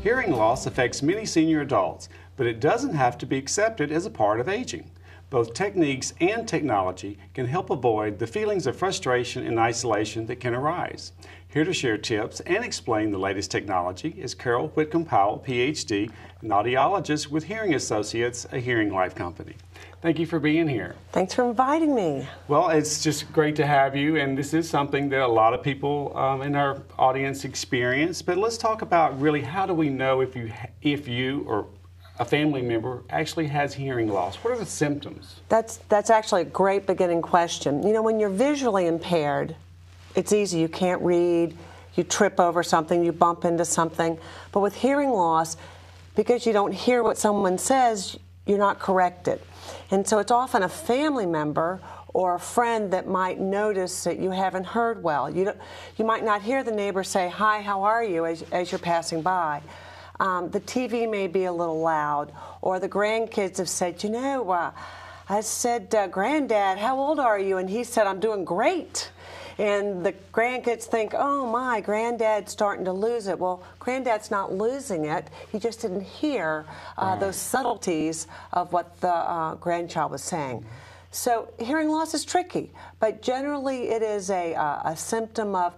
Hearing loss affects many senior adults, but it doesn't have to be accepted as a part of aging. Both techniques and technology can help avoid the feelings of frustration and isolation that can arise. Here to share tips and explain the latest technology is Carol Whitcomb Powell, Ph.D., an audiologist with Hearing Associates, a hearing life company. Thank you for being here. Thanks for inviting me. Well, it's just great to have you, and this is something that a lot of people in our audience experience. But let's talk about really how do we know if you or a family member actually has hearing loss? What are the symptoms? That's actually a great beginning question. You know, when you're visually impaired, it's easy. You can't read, you trip over something, you bump into something. But with hearing loss, because you don't hear what someone says, you're not corrected. And so it's often a family member or a friend that might notice that you haven't heard well. You might not hear the neighbor say, "Hi, how are you?" as you're passing by. The TV may be a little loud, or the grandkids have said, I said, "Granddad, how old are you?" And he said, "I'm doing great." And the grandkids think, "Oh my, Granddad's starting to lose it." Well, Granddad's not losing it. He just didn't hear those subtleties of what the grandchild was saying. So hearing loss is tricky, but generally it is a symptom of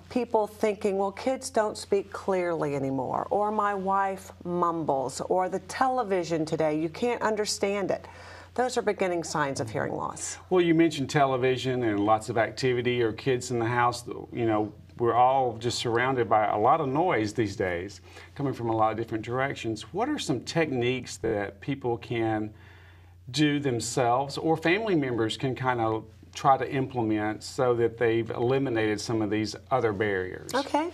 people thinking, well, kids don't speak clearly anymore, or my wife mumbles, or the television today, you can't understand it. Those are beginning signs of hearing loss. Well, you mentioned television and lots of activity or kids in the house. You know, we're all just surrounded by a lot of noise these days, coming from a lot of different directions. What are some techniques that people can do themselves or family members can kind of try to implement so that they've eliminated some of these other barriers? Okay.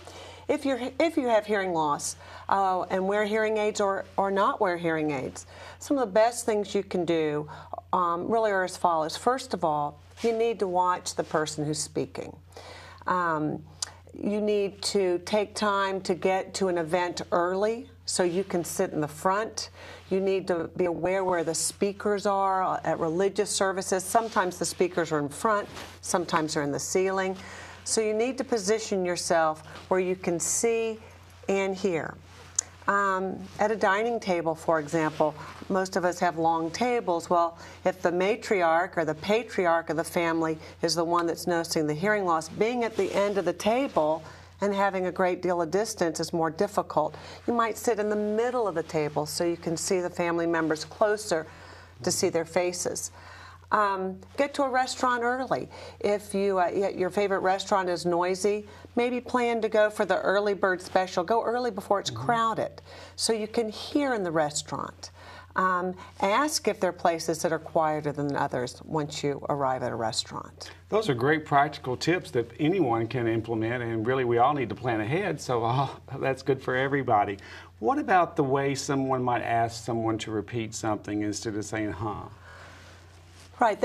If you have hearing loss and wear hearing aids or not wear hearing aids, some of the best things you can do really are as follows. First of all, you need to watch the person who's speaking. You need to take time to get to an event early so you can sit in the front. You need to be aware where the speakers are at religious services. Sometimes the speakers are in front, sometimes they're in the ceiling. So you need to position yourself where you can see and hear. At a dining table, for example, most of us have long tables. Well, if the matriarch or the patriarch of the family is the one that's noticing the hearing loss, being at the end of the table and having a great deal of distance is more difficult. You might sit in the middle of the table so you can see the family members closer to see their faces. Get to a restaurant early. If your favorite restaurant is noisy, maybe plan to go for the early bird special. Go early before it's crowded so you can hear in the restaurant. Ask if there are places that are quieter than others once you arrive at a restaurant. Those are great practical tips that anyone can implement, and really we all need to plan ahead, so that's good for everybody. What about the way someone might ask someone to repeat something instead of saying, "huh"? Right,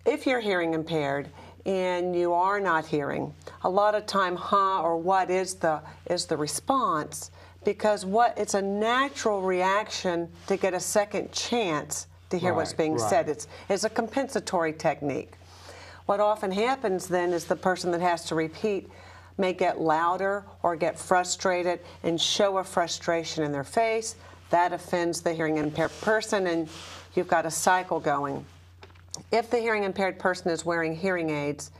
if you're hearing impaired and you are not hearing, a lot of time "huh" or "what" is the response, because it's a natural reaction to get a second chance to hear what's being said. It's a compensatory technique. What often happens then is the person that has to repeat may get louder or get frustrated and show a frustration in their face. That offends the hearing impaired person, and you've got a cycle going. If the hearing impaired person is wearing hearing aids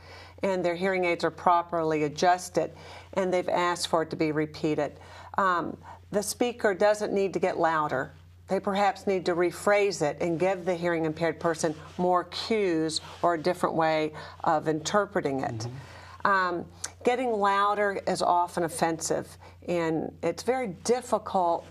and their hearing aids are properly adjusted and they've asked for it to be repeated, the speaker doesn't need to get louder. They perhaps need to rephrase it and give the hearing impaired person more cues or a different way of interpreting it. Getting louder is often offensive, and it's very difficult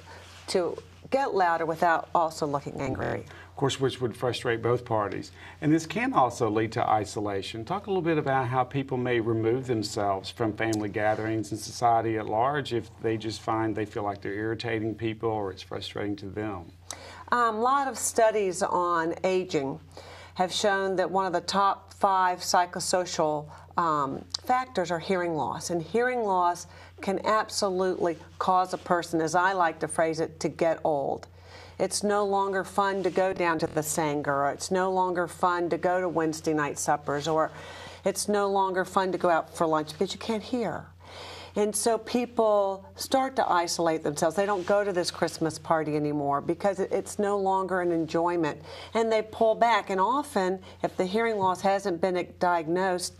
to get louder without also looking angry. Of course, which would frustrate both parties. And this can also lead to isolation. Talk a little bit about how people may remove themselves from family gatherings and society at large if they just find they feel like they're irritating people or it's frustrating to them. A lot of studies on aging have shown that one of the top 5 psychosocial factors are hearing loss. And hearing loss can absolutely cause a person, as I like to phrase it, to get old. It's no longer fun to go down to the Sanger, or it's no longer fun to go to Wednesday night suppers, or it's no longer fun to go out for lunch because you can't hear. And so people start to isolate themselves. They don't go to this Christmas party anymore because it's no longer an enjoyment. And they pull back. And often, if the hearing loss hasn't been diagnosed,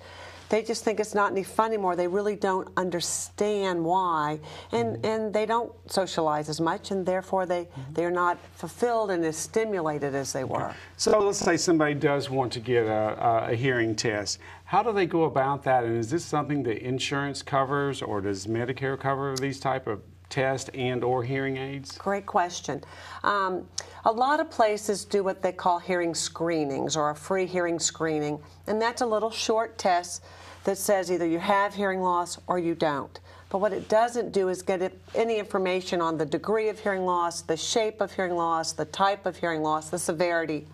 they just think it's not any fun anymore. They really don't understand why. And they don't socialize as much, and therefore they're not fulfilled and as stimulated as they were. So let's say somebody does want to get a hearing test. How do they go about that? And is this something that insurance covers, or does Medicare cover these type of tests and or hearing aids? Great question. A lot of places do what they call hearing screenings or a free hearing screening, and that's a little short test that says either you have hearing loss or you don't. But what it doesn't do is get any information on the degree of hearing loss, the shape of hearing loss, the type of hearing loss, the severity.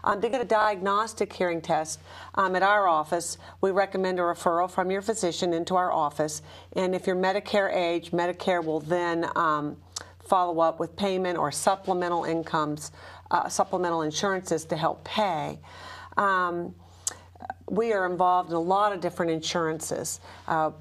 To get a diagnostic hearing test at our office, we recommend a referral from your physician into our office. And if you're Medicare age, Medicare will then follow up with payment or supplemental incomes, supplemental insurances to help pay. We are involved in a lot of different insurances.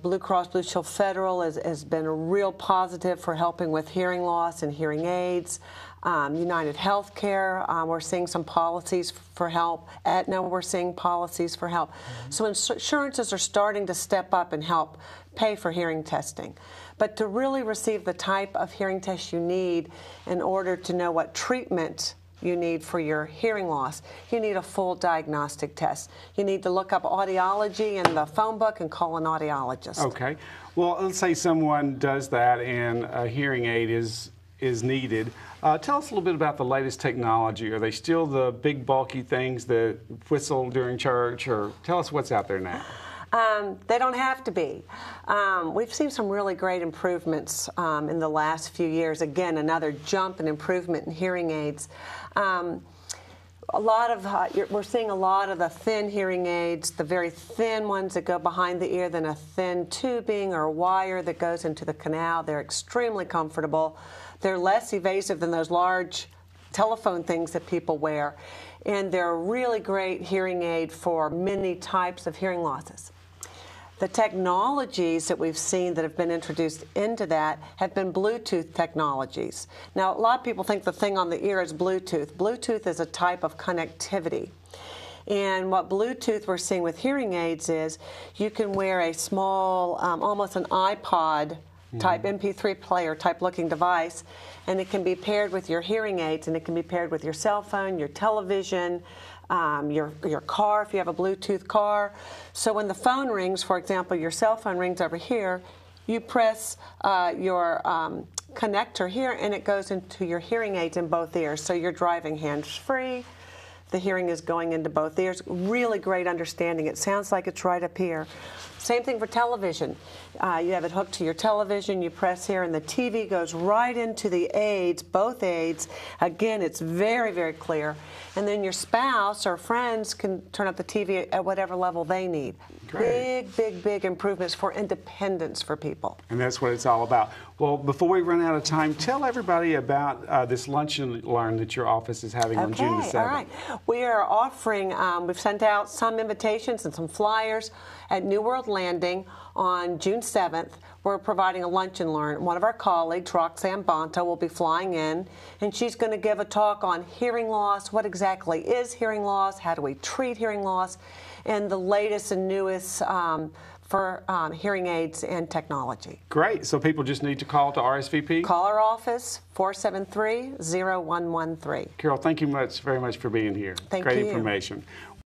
Blue Cross Blue Shield Federal has been a real positive for helping with hearing loss and hearing aids. United Healthcare, we're seeing some policies for help. Aetna, we're seeing policies for help. So insurances are starting to step up and help pay for hearing testing. But to really receive the type of hearing test you need in order to know what treatment you need for your hearing loss, you need a full diagnostic test. You need to look up audiology in the phone book and call an audiologist. Okay. Well, let's say someone does that and a hearing aid is needed. Tell us a little bit about the latest technology. Are they still the big bulky things that whistle during church, or tell us what's out there now? They don't have to be. We've seen some really great improvements in the last few years. Again, another jump and improvement in hearing aids. We're seeing a lot of the thin hearing aids, the very thin ones that go behind the ear, then a thin tubing or wire that goes into the canal. They're extremely comfortable. They're less evasive than those large telephone things that people wear. And they're a really great hearing aid for many types of hearing losses. The technologies that we've seen that have been introduced into that have been Bluetooth technologies. Now, a lot of people think the thing on the ear is Bluetooth. Bluetooth is a type of connectivity. And what Bluetooth we're seeing with hearing aids is you can wear a small, almost an iPod type MP3 player type looking device, and it can be paired with your hearing aids, and it can be paired with your cell phone, your television, your car if you have a Bluetooth car. So when the phone rings, for example, your cell phone rings over here, you press your connector here and it goes into your hearing aids in both ears. So you're driving hands-free. The hearing is going into both ears. Really great understanding. It sounds like it's right up here. Same thing for television. You have it hooked to your television, you press here, and the TV goes right into the aids, both aids. Again, it's very, very clear. And then your spouse or friends can turn up the TV at whatever level they need. Great. Big, big, big improvements for independence for people. And that's what it's all about. Well, before we run out of time, tell everybody about this Lunch and Learn that your office is having on June the 7th. All right. We are offering, we've sent out some invitations and some flyers at New World Landing on June 7th. We're providing a Lunch and Learn. One of our colleagues, Roxanne Bonta, will be flying in, and she's going to give a talk on hearing loss, what exactly is hearing loss, how do we treat hearing loss, and the latest and newest for hearing aids and technology. Great. So people just need to call to RSVP? Call our office, 473-0113. Carol, thank you very much for being here. Thank Great you. information.